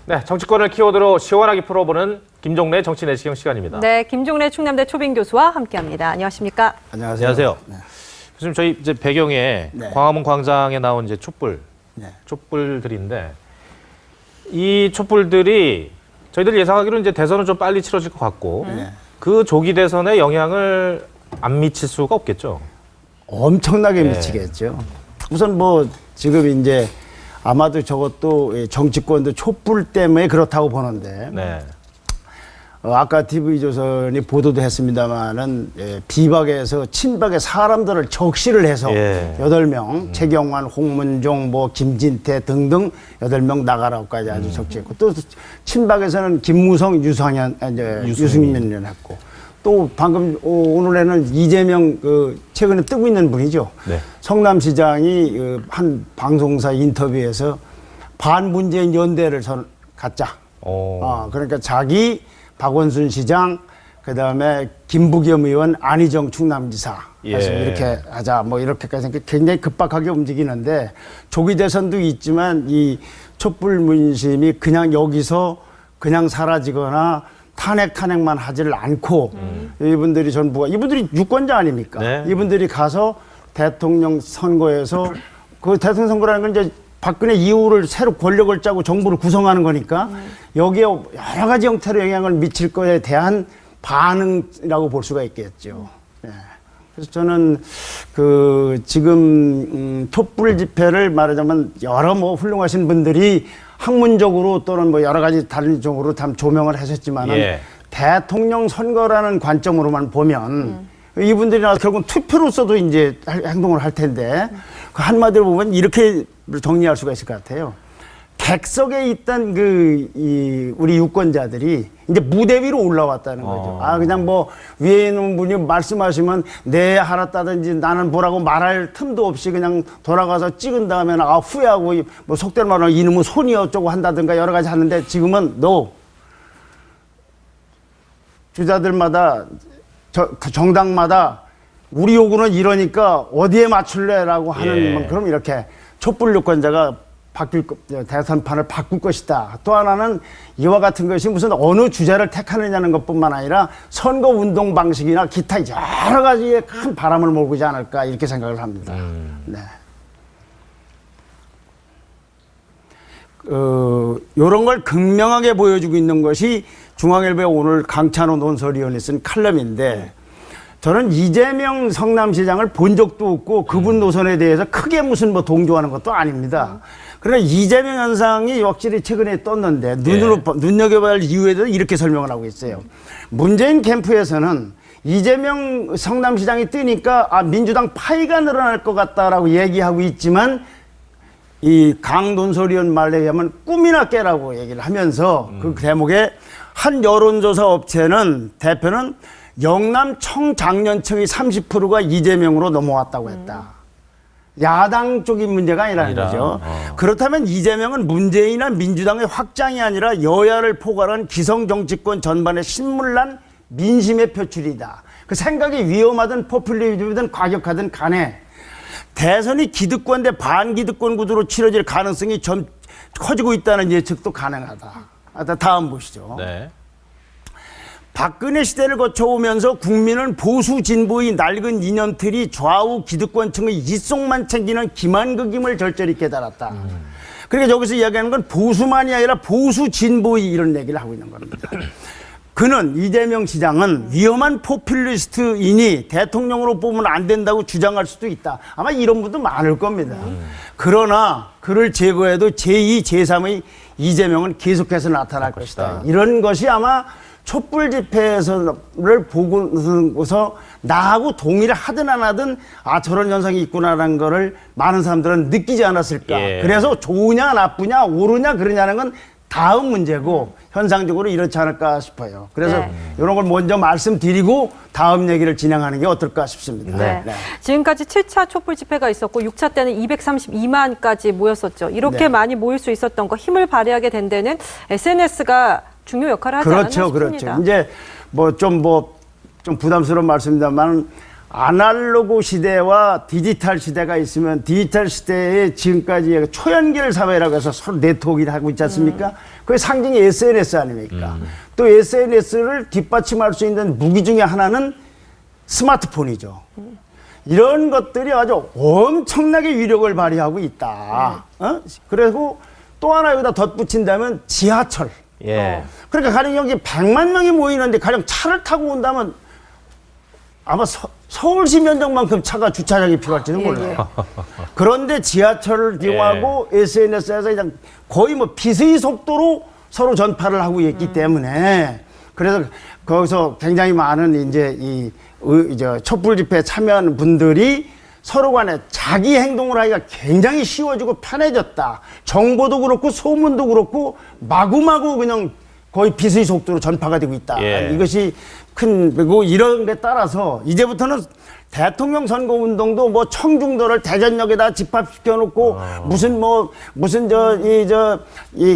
네, 정치권을 키워드로 시원하게 풀어보는 김종래 정치 내시경 시간입니다. 네, 김종래 충남대 초빙 교수와 함께합니다. 안녕하십니까? 안녕하세요. 네. 교수님, 저희 이제 배경에 네. 광화문 광장에 나온 이제 촛불, 네. 촛불들인데 이 촛불들이 저희들 예상하기로는 이제 대선은 좀 빨리 치러질 것 같고 네. 그 조기 대선에 영향을 안 미칠 수가 없겠죠. 엄청나게 네. 미치겠죠. 우선 뭐 지금 이제 아마도 저것도 정치권도 촛불 때문에 그렇다고 보는데 네. 아까 TV조선이 보도도 했습니다마는 비박에서 친박의 사람들을 적시를 해서 예. 8명 최경환, 홍문종, 뭐 김진태 등등 8명 나가라고까지 아주 적시했고 또 친박에서는 김무성, 유승민 했고 또 방금 오늘에는 이재명 최근에 뜨고 있는 분이죠. 네. 성남시장이 한 방송사 인터뷰에서 반문재인 연대를 갖자. 그러니까 자기 박원순 시장, 그다음에 김부겸 의원, 안희정 충남지사 해서 예. 이렇게 하자. 뭐 이렇게까지 굉장히 급박하게 움직이는데 조기 대선도 있지만 이 촛불 문심이 그냥 여기서 그냥 사라지거나 탄핵만 하지를 않고 이분들이 전부가 이분들이 유권자 아닙니까? 네. 이분들이 가서 대통령 선거에서 그 대통령 선거라는 건 이제 박근혜 이후를 새로 권력을 짜고 정부를 구성하는 거니까 여기에 여러 가지 형태로 영향을 미칠 거에 대한 반응이라고 볼 수가 있겠죠. 네. 그래서 저는 지금 촛불 집회를 말하자면 여러 뭐 훌륭하신 분들이 학문적으로 또는 뭐 여러 가지 다른 쪽으로 다 조명을 하셨지만은 예. 대통령 선거라는 관점으로만 보면 이분들이 나와서 결국은 투표로서도 이제 행동을 할 텐데 그 한마디로 보면 이렇게 정리할 수가 있을 것 같아요. 객석에 있던 우리 유권자들이 이제 무대 위로 올라왔다는 거죠. 그냥 뭐 위에 있는 분이 말씀하시면 네 알았다든지 나는 뭐라고 말할 틈도 없이 그냥 돌아가서 찍은 다음에는 후회하고 뭐 속된 말로 이놈의 손이 어쩌고 한다든가 여러 가지 하는데 지금은 주자들마다 정당마다 우리 요구는 이러니까 어디에 맞출래라고 하는 만큼 이렇게 촛불 유권자가 대선판을 바꿀 것이다. 또 하나는 이와 같은 것이 무슨 어느 주자를 택하느냐는 것뿐만 아니라 선거 운동 방식이나 기타 여러 가지의 큰 바람을 몰고 오지 않을까 이렇게 생각을 합니다. 네. 이런 걸 극명하게 보여주고 있는 것이 중앙일보의 오늘 강찬호 논설위원이 쓴 칼럼인데 저는 이재명 성남시장을 본 적도 없고 그분 노선에 대해서 크게 무슨 뭐 동조하는 것도 아닙니다. 그러나 이재명 현상이 확실히 최근에 떴는데 눈여겨봐야 할 이유에 대해서 이렇게 설명을 하고 있어요. 문재인 캠프에서는 이재명 성남시장이 뜨니까 민주당 파이가 늘어날 것 같다라고 얘기하고 있지만 이 강 논설위원 말에 의하면 꿈이나 깨라고 얘기를 하면서 그 대목에 한 여론조사 업체는 대표는 영남 청장년층의 30%가 이재명으로 넘어왔다고 했다. 야당 쪽인 문제가 아니라는 거죠. 그렇다면 이재명은 문재인이나 민주당의 확장이 아니라 여야를 포괄한 기성정치권 전반의 신물난 민심의 표출이다. 그 생각이 위험하든 포퓰리즘이든 과격하든 간에 대선이 기득권 대 반기득권 구도로 치러질 가능성이 좀 커지고 있다는 예측도 가능하다. 다음 보시죠. 네. 박근혜 시대를 거쳐오면서 국민은 보수 진보의 낡은 이념틀이 좌우 기득권층의 이속만 챙기는 기만극임을 절절히 깨달았다. 그러니까 여기서 이야기하는 건 보수만이 아니라 보수 진보의 이런 얘기를 하고 있는 겁니다. 그는 이재명 시장은 위험한 포퓰리스트이니 대통령으로 뽑으면 안 된다고 주장할 수도 있다. 아마 이런 분도 많을 겁니다. 그러나 그를 제거해도 제2, 제3의 이재명은 계속해서 나타날 것이다. 이런 것이 아마 촛불 집회를 보고서 나하고 동의를 하든 안 하든 저런 현상이 있구나라는 거를 많은 사람들은 느끼지 않았을까. 예. 그래서 좋으냐 나쁘냐 옳으냐 그러냐는 건 다음 문제고 현상적으로 이렇지 않을까 싶어요. 그래서 이런 걸 먼저 말씀드리고 다음 얘기를 진행하는 게 어떨까 싶습니다. 네. 지금까지 7차 촛불 집회가 있었고 6차 때는 232만까지 모였었죠. 이렇게 많이 모일 수 있었던 거 힘을 발휘하게 된 데는 SNS가 중요 역할을 하지 않았나 싶습니다. 그렇죠. 이제 좀 부담스러운 말씀입니다만 아날로그 시대와 디지털 시대가 있으면 디지털 시대에 지금까지 초연결 사회라고 해서 서로 네트워크를 하고 있지 않습니까? 그게 상징이 SNS 아닙니까? 또 SNS를 뒷받침할 수 있는 무기 중에 하나는 스마트폰이죠. 이런 것들이 아주 엄청나게 위력을 발휘하고 있다. 그리고 또 하나 여기다 덧붙인다면 지하철. 예. 그러니까 가령 여기 100만 명이 모이는데 가령 차를 타고 온다면 아마 서울시 면적만큼 차가 주차장이 필요할지는 몰라요. 그런데 지하철을 이용하고 SNS에서 그냥 거의 뭐 빛의 속도로 서로 전파를 하고 있기 때문에 그래서 거기서 굉장히 많은 이제 촛불 집회에 참여하는 분들이 서로 간에 자기 행동을 하기가 굉장히 쉬워지고 편해졌다. 정보도 그렇고 소문도 그렇고 마구마구 그냥 거의 빛의 속도로 전파가 되고 있다. 예. 이것이 그리고 이런 데 따라서 이제부터는 대통령 선거 운동도 뭐 청중도를 대전역에다 집합시켜 놓고 무슨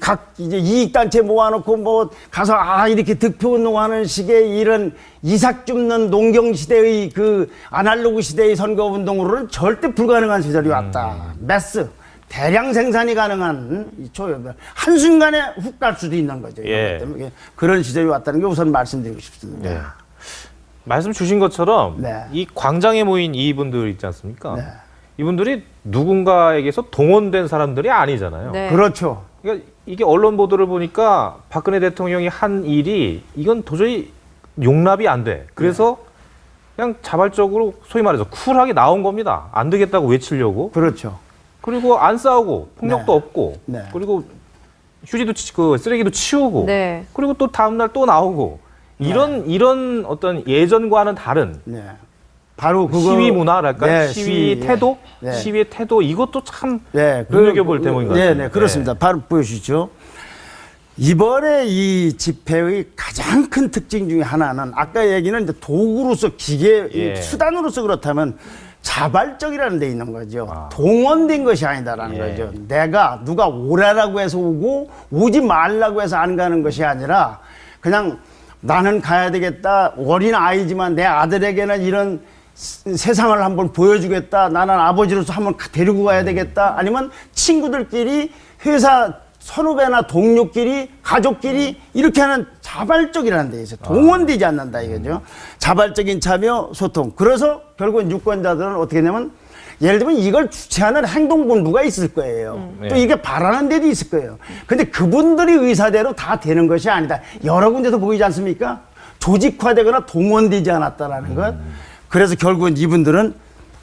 각 이익단체 모아놓고 뭐 가서 이렇게 득표 운동하는 식의 이런 이삭 줍는 농경 시대의 그 아날로그 시대의 선거 운동으로는 절대 불가능한 시절이 왔다. 매스. 대량 생산이 가능한 한순간에 훅 갈 수도 있는 거죠. 예. 때문에 그런 시절이 왔다는 게 우선 말씀드리고 싶습니다. 네. 말씀 주신 것처럼 네. 이 광장에 모인 이분들 있지 않습니까? 네. 이분들이 누군가에게서 동원된 사람들이 아니잖아요. 네. 그렇죠. 그러니까 이게 언론 보도를 보니까 박근혜 대통령이 한 일이 이건 도저히 용납이 안 돼. 그래서 그냥 자발적으로 소위 말해서 쿨하게 나온 겁니다. 안 되겠다고 외치려고. 그렇죠. 그리고 안 싸우고 폭력도 네. 없고 네. 그리고 휴지도 그 쓰레기도 치우고 네. 그리고 또 다음 날 또 나오고 이런 어떤 예전과는 다른 네. 바로 그거 시위 문화랄까요? 네, 시위 태도, 네. 시위의 태도 이것도 참 네, 눈여겨볼 대목인 것 같아요. 네, 그렇습니다. 바로 보여주시죠. 이번에 이 집회의 가장 큰 특징 중에 하나는 아까 얘기는 이제 도구로서 기계 예. 수단으로서 그렇다면 자발적이라는 데 있는 거죠. 동원된 것이 아니다라는 예. 거죠. 내가 누가 오라라고 해서 오고 오지 말라고 해서 안 가는 것이 아니라 그냥 나는 가야 되겠다. 어린 아이지만 내 아들에게는 이런 세상을 한번 보여주겠다. 나는 아버지로서 한번 데리고 가야 되겠다. 아니면 친구들끼리 회사 선후배나 동료끼리 가족끼리 이렇게 하는 자발적이라는 데 있어요. 동원되지 않는다 이거죠. 자발적인 참여 소통. 그래서 결국은 유권자들은 어떻게 되냐면 예를 들면 이걸 주최하는 행동본부가 있을 거예요. 또 이게 바라는 데도 있을 거예요. 근데 그분들이 의사대로 다 되는 것이 아니다. 여러 군데서 보이지 않습니까? 조직화되거나 동원되지 않았다라는 것. 그래서 결국은 이분들은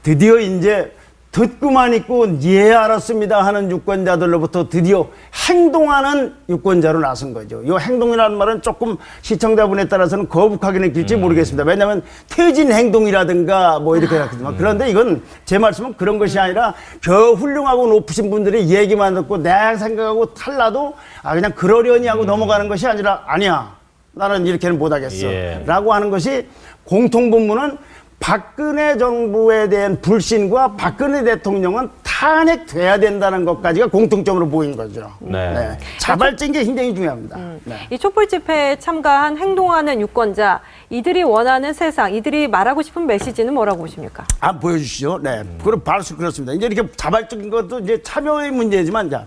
드디어 이제 듣고만 있고 예 알았습니다 하는 유권자들로부터 드디어 행동하는 유권자로 나선 거죠. 이 행동이라는 말은 조금 시청자분에 따라서는 거북하게 느낄지 모르겠습니다. 왜냐하면 퇴진 행동이라든가 뭐 이렇게 하지만 그런데 이건 제 말씀은 그런 것이 아니라 저 훌륭하고 높으신 분들이 얘기만 듣고 내 생각하고 달라도 그냥 그러려니 하고 넘어가는 것이 아니라 아니야 나는 이렇게는 못하겠어 라고 하는 것이 공통분모는 박근혜 정부에 대한 불신과 박근혜 대통령은 탄핵돼야 된다는 것까지가 공통점으로 보인 거죠. 네. 네. 자발적인 게 굉장히 중요합니다. 네. 이 촛불 집회에 참가한 행동하는 유권자, 이들이 원하는 세상, 이들이 말하고 싶은 메시지는 뭐라고 보십니까? 보여주시죠. 네. 그럼 바로 그렇습니다. 이제 이렇게 자발적인 것도 이제 참여의 문제지만, 자,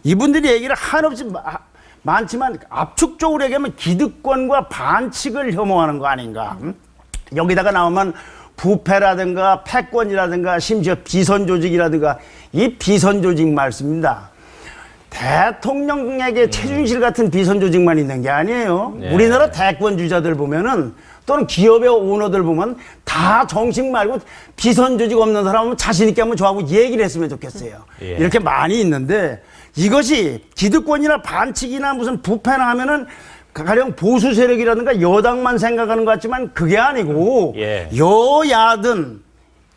이분들이 얘기를 한없이 많지만 압축적으로 얘기하면 기득권과 반칙을 혐오하는 거 아닌가. 여기다가 나오면 부패라든가 패권이라든가 심지어 비선조직이라든가 이 비선조직 말씀입니다. 대통령에게 최준실 같은 비선조직만 있는 게 아니에요. 네. 우리나라 대권주자들 보면은 또는 기업의 오너들 보면 다 정식 말고 비선조직 없는 사람은 자신 있게 한번 저하고 얘기를 했으면 좋겠어요. 예. 이렇게 많이 있는데 이것이 기득권이나 반칙이나 무슨 부패나 하면은 가령 보수 세력이라든가 여당만 생각하는 것 같지만 그게 아니고 여야든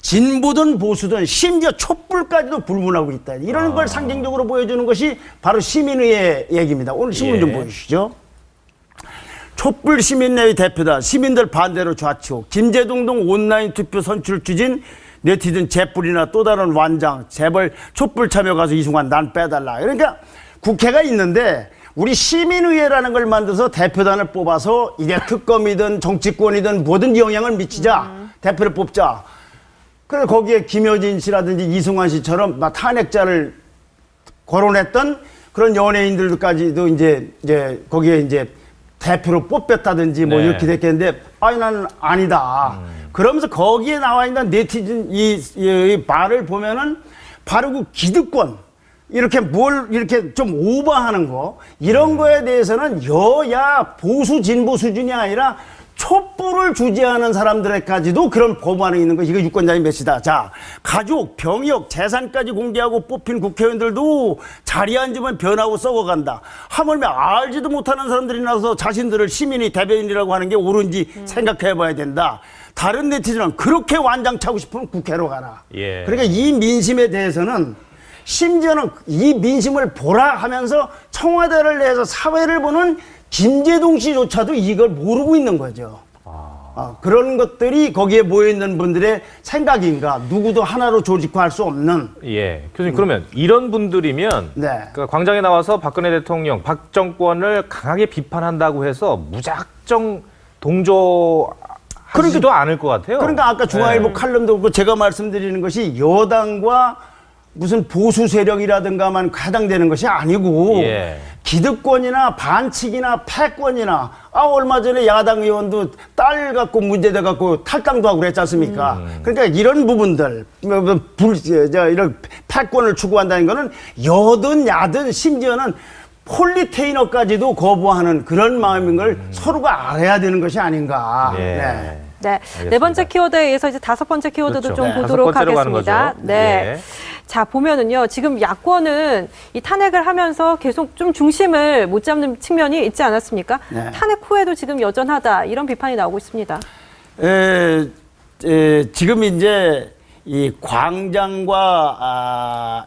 진보든 보수든 심지어 촛불까지도 불문하고 있다. 이런 걸 상징적으로 보여주는 것이 바로 시민의회 얘기입니다. 오늘 신문 좀 보여주시죠. 촛불 시민회의 대표다. 시민들 반대로 좌측. 김제동 등 온라인 투표 선출 추진. 네티즌 재뿔이나 또 다른 완장. 재벌 촛불 참여 가서 이승환 난 빼달라. 그러니까 국회가 있는데 우리 시민의회라는 걸 만들어서 대표단을 뽑아서 이게 특검이든 정치권이든 뭐든 영향을 미치자. 대표를 뽑자. 그래 거기에 김효진 씨라든지 이승환 씨처럼 막 탄핵자를 거론했던 그런 연예인들까지도 이제 거기에 이제 대표로 뽑혔다든지 뭐 네. 이렇게 됐겠는데 아니 나는 아니다. 그러면서 거기에 나와 있는 네티즌 이 말을 보면은 바로 그 기득권 이렇게 뭘 이렇게 좀 오버하는 거 이런 거에 대해서는 여야 보수 진보 수준이 아니라 촛불을 주재하는 사람들에까지도 그런 거부반응이 있는 거 이거 유권자의 메시다. 자, 가족, 병역, 재산까지 공개하고 뽑힌 국회의원들도 자리에 앉으면 변하고 썩어간다. 하물며 알지도 못하는 사람들이 나서 자신들을 시민이 대변인이라고 하는 게 옳은지 생각해봐야 된다. 다른 네티즌은 그렇게 완장 차고 싶으면 국회로 가라. 예. 그러니까 이 민심에 대해서는 심지어는 이 민심을 보라 하면서 청와대를 내서 사회를 보는 김재동 씨조차도 이걸 모르고 있는 거죠. 그런 것들이 거기에 모여있는 분들의 생각인가. 누구도 하나로 조직화할 수 없는. 예. 교수님, 그러면 이런 분들이면 네. 그러니까 광장에 나와서 박근혜 대통령, 박 정권을 강하게 비판한다고 해서 무작정 동조하지도 않을 것 같아요. 그러니까 아까 중앙일보 칼럼도 그렇고 제가 말씀드리는 것이 여당과 무슨 보수 세력이라든가만 해당되는 것이 아니고 예. 기득권이나 반칙이나 패권이나 얼마 전에 야당 의원도 딸 갖고 문제돼 갖고 탈당도 하고 그랬지 않습니까? 그러니까 이런 부분들 이런 패권을 추구한다는 거는 여든 야든 심지어는 폴리테이너까지도 거부하는 그런 마음인 걸 서로가 알아야 되는 것이 아닌가. 예. 네. 네, 알겠습니다. 네 번째 키워드에 이어서 이제 다섯 번째 키워드도 그렇죠. 좀 네, 보도록 다섯 번째로 가는 하겠습니다. 거죠. 네. 예. 자, 보면은요, 지금 야권은 이 탄핵을 하면서 계속 좀 중심을 못 잡는 측면이 있지 않았습니까? 네. 탄핵 후에도 지금 여전하다, 이런 비판이 나오고 있습니다. 지금 이제 이 광장과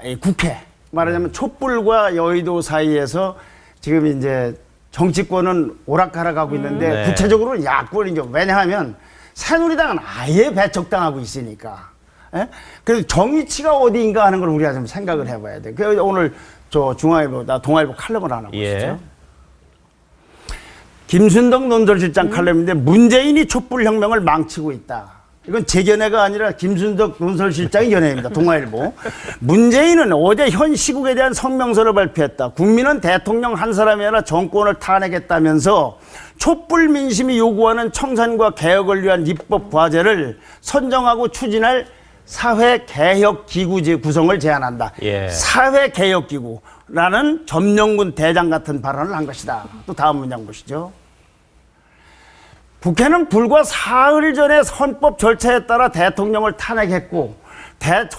이 국회 말하자면 촛불과 여의도 사이에서 지금 이제 정치권은 오락가락하고 있는데 네. 구체적으로 야권이죠. 왜냐하면 새누리당은 아예 배척당하고 있으니까. 예? 그래서 정의치가 어디인가 하는 걸 우리가 좀 생각을 해봐야 돼. 그래서 오늘 저 중앙일보, 동아일보 칼럼을 하나 보시죠. 예. 김순덕 논설실장 칼럼인데 문재인이 촛불혁명을 망치고 있다. 이건 제 견해가 아니라 김순덕 논설실장의 견해입니다. 동아일보. 문재인은 어제 현 시국에 대한 성명서를 발표했다. 국민은 대통령 한 사람이 아니라 정권을 탄핵했다면서 촛불 민심이 요구하는 청산과 개혁을 위한 입법 과제를 선정하고 추진할 사회개혁기구 구성을 제안한다. 예. 사회개혁기구라는 점령군 대장 같은 발언을 한 것이다. 또 다음 문장 보시죠. 국회는 불과 사흘 전에 헌법 절차에 따라 대통령을 탄핵했고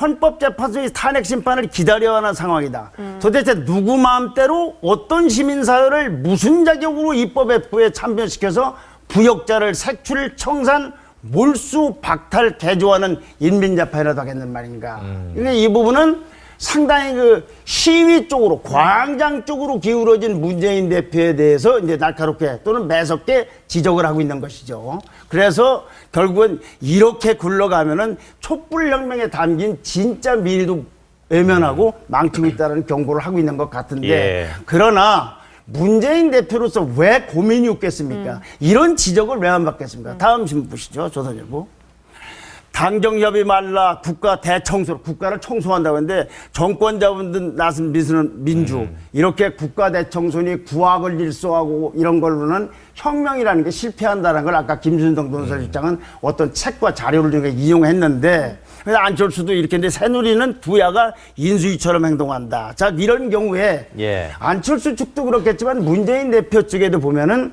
헌법재판소의 탄핵 심판을 기다려하는 상황이다. 도대체 누구 마음대로 어떤 시민사회를 무슨 자격으로 입법에 참여시켜서 부역자를 색출, 청산, 몰수, 박탈, 개조하는 인민재판이라도 하겠는 말인가. 그러니까 이 부분은 상당히 그 시위 쪽으로, 광장 쪽으로 기울어진 문재인 대표에 대해서 이제 날카롭게 또는 매섭게 지적을 하고 있는 것이죠. 그래서 결국은 이렇게 굴러가면은 촛불혁명에 담긴 진짜 미래도 외면하고 망치고 있다는 경고를 하고 있는 것 같은데 예. 그러나 문재인 대표로서 왜 고민이 없겠습니까? 이런 지적을 왜 안 받겠습니까? 다음 신문 보시죠. 조선일보. 당정협의 말라 국가 대청소, 국가를 청소한다고 했는데 정권자분들 나선 민주 이렇게 국가 대청소니 구악을 일소하고 이런 걸로는 혁명이라는 게 실패한다는 걸 아까 김순덕 논설실장은 어떤 책과 자료를 좀 이용했는데 그래서 안철수도 이렇게 했는데 새누리는 두야가 인수위처럼 행동한다. 자, 이런 경우에 예. 안철수 측도 그렇겠지만 문재인 대표 측에도 보면은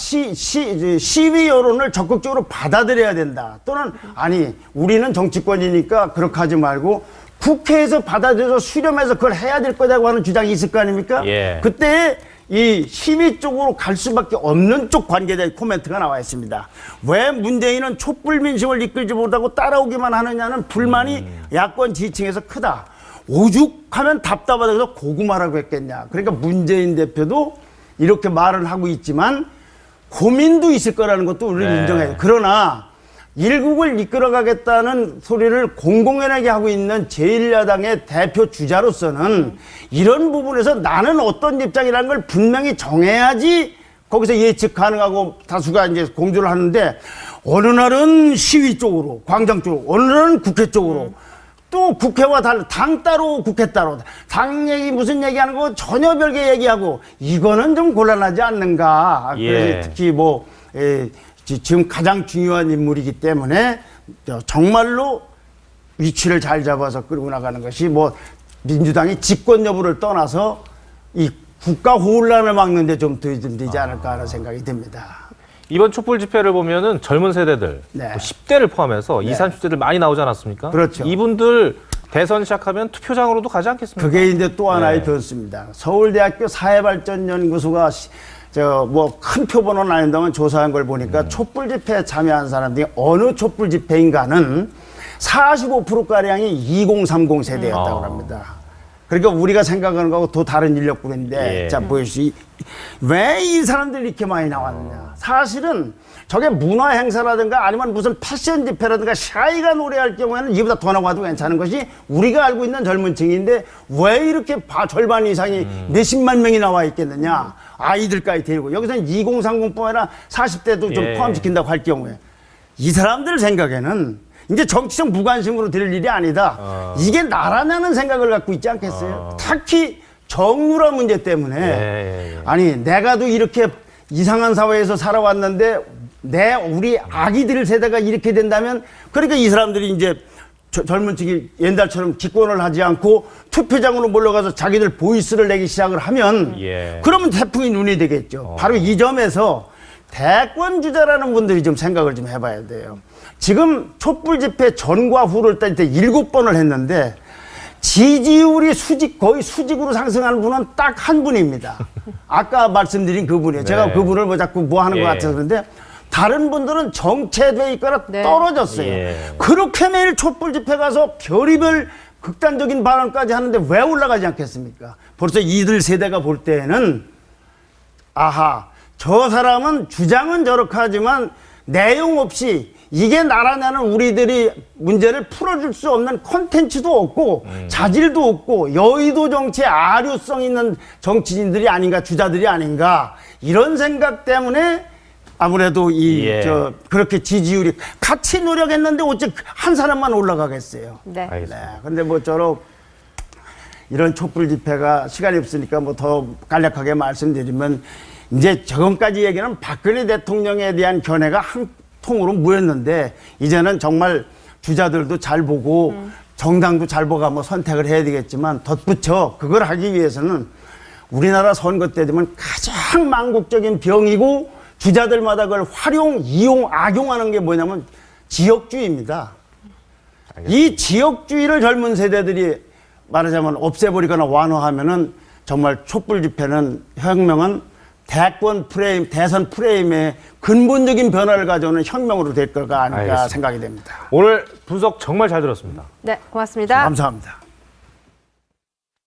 시위 여론을 적극적으로 받아들여야 된다. 또는 아니 우리는 정치권이니까 그렇게 하지 말고 국회에서 받아들여서 수렴해서 그걸 해야 될 거라고 하는 주장이 있을 거 아닙니까? 예. 그때 이 시위 쪽으로 갈 수밖에 없는 쪽 관계자의 코멘트가 나와 있습니다. 왜 문재인은 촛불 민심을 이끌지 못하고 따라오기만 하느냐는 불만이 야권 지지층에서 크다. 오죽하면 답답하다고 고구마라고 했겠냐. 그러니까 문재인 대표도 이렇게 말을 하고 있지만 고민도 있을 거라는 것도 우리는 네. 인정해요. 그러나 일국을 이끌어가겠다는 소리를 공공연하게 하고 있는 제1야당의 대표 주자로서는 이런 부분에서 나는 어떤 입장이라는 걸 분명히 정해야지 거기서 예측 가능하고 다수가 이제 공조를 하는데 어느 날은 시위 쪽으로, 광장 쪽으로, 어느 날은 국회 쪽으로. 또 국회와 달라 당 따로 국회 따로 당 얘기 무슨 얘기하는 거 전혀 별개 얘기하고 이거는 좀 곤란하지 않는가. 예. 그래서 특히 지금 가장 중요한 인물이기 때문에 정말로 위치를 잘 잡아서 끌고 나가는 것이 민주당이 집권 여부를 떠나서 이 국가 혼란을 막는 데 좀 도움이 되지 않을까 하는 생각이 듭니다. 이번 촛불 집회를 보면은 젊은 세대들, 네. 10대를 포함해서 20, 30대들 많이 나오지 않았습니까? 그렇죠. 이분들 대선 시작하면 투표장으로도 가지 않겠습니까? 그게 이제 또 하나의 네. 변수입니다. 서울대학교 사회발전연구소가 큰 표본은 아닌다면 조사한 걸 보니까 촛불 집회에 참여한 사람들이 어느 촛불 집회인가는 45%가량이 2030 세대였다고 합니다. 그러니까 우리가 생각하는 거하고 또 다른 인력군인데, 예. 자, 보시죠. 왜 이 사람들이 이렇게 많이 나왔느냐. 사실은 저게 문화 행사라든가 아니면 무슨 패션 집회라든가 샤이가 노래할 경우에는 이보다 더 나와도 괜찮은 것이 우리가 알고 있는 젊은 층인데 왜 이렇게 절반 이상이 몇십만 명이 나와 있겠느냐. 아이들까지 데리고. 여기서는 2030뿐 아니라 40대도 좀 예. 포함시킨다고 할 경우에 이 사람들 생각에는 이제 정치적 무관심으로 될 일이 아니다. 이게 나라냐는 생각을 갖고 있지 않겠어요? 특히 정유라 문제 때문에 예. 아니 내가도 이렇게 이상한 사회에서 살아왔는데 우리 아기들 세대가 이렇게 된다면 그러니까 이 사람들이 이제 젊은 층이 옛날처럼 기권을 하지 않고 투표장으로 몰려가서 자기들 보이스를 내기 시작을 하면 예. 그러면 태풍이 눈이 되겠죠. 바로 이 점에서 대권 주자라는 분들이 좀 생각을 좀 해봐야 돼요. 지금 촛불 집회 전과 후를 따질 때 7번을 했는데 지지율이 거의 수직으로 상승하는 분은 딱 한 분입니다. 아까 말씀드린 그분이에요. 네. 제가 그분을 자꾸 하는 예. 것 같아서 그런데 다른 분들은 정체돼 있거나 네. 떨어졌어요. 예. 그렇게 매일 촛불 집회 가서 별의별 극단적인 발언까지 하는데 왜 올라가지 않겠습니까? 벌써 이들 세대가 볼 때에는 아하, 저 사람은 주장은 저렇게 하지만 내용 없이 이게 나라냐는 우리들이 문제를 풀어줄 수 없는 콘텐츠도 없고 자질도 없고 여의도 정치에 아류성 있는 정치인들이 아닌가, 주자들이 아닌가, 이런 생각 때문에 아무래도 예. 그렇게 지지율이 같이 노력했는데 어째 한 사람만 올라가겠어요. 네. 알겠습니다. 근데 이런 촛불 집회가 시간이 없으니까 더 간략하게 말씀드리면 이제 저번까지 얘기는 박근혜 대통령에 대한 견해가 한 통으로 모였는데 이제는 정말 주자들도 잘 보고 정당도 잘 보고 선택을 해야 되겠지만 덧붙여 그걸 하기 위해서는 우리나라 선거 때 되면 가장 망국적인 병이고 주자들마다 그걸 활용, 이용, 악용하는 게 뭐냐면 지역주의입니다. 이 지역주의를 젊은 세대들이 말하자면 없애버리거나 완화하면은 정말 촛불 집회는 혁명은 대선 프레임의 근본적인 변화를 가져오는 혁명으로 될 거가 아닐까 알겠습니다. 생각이 됩니다. 오늘 분석 정말 잘 들었습니다. 네, 고맙습니다. 감사합니다.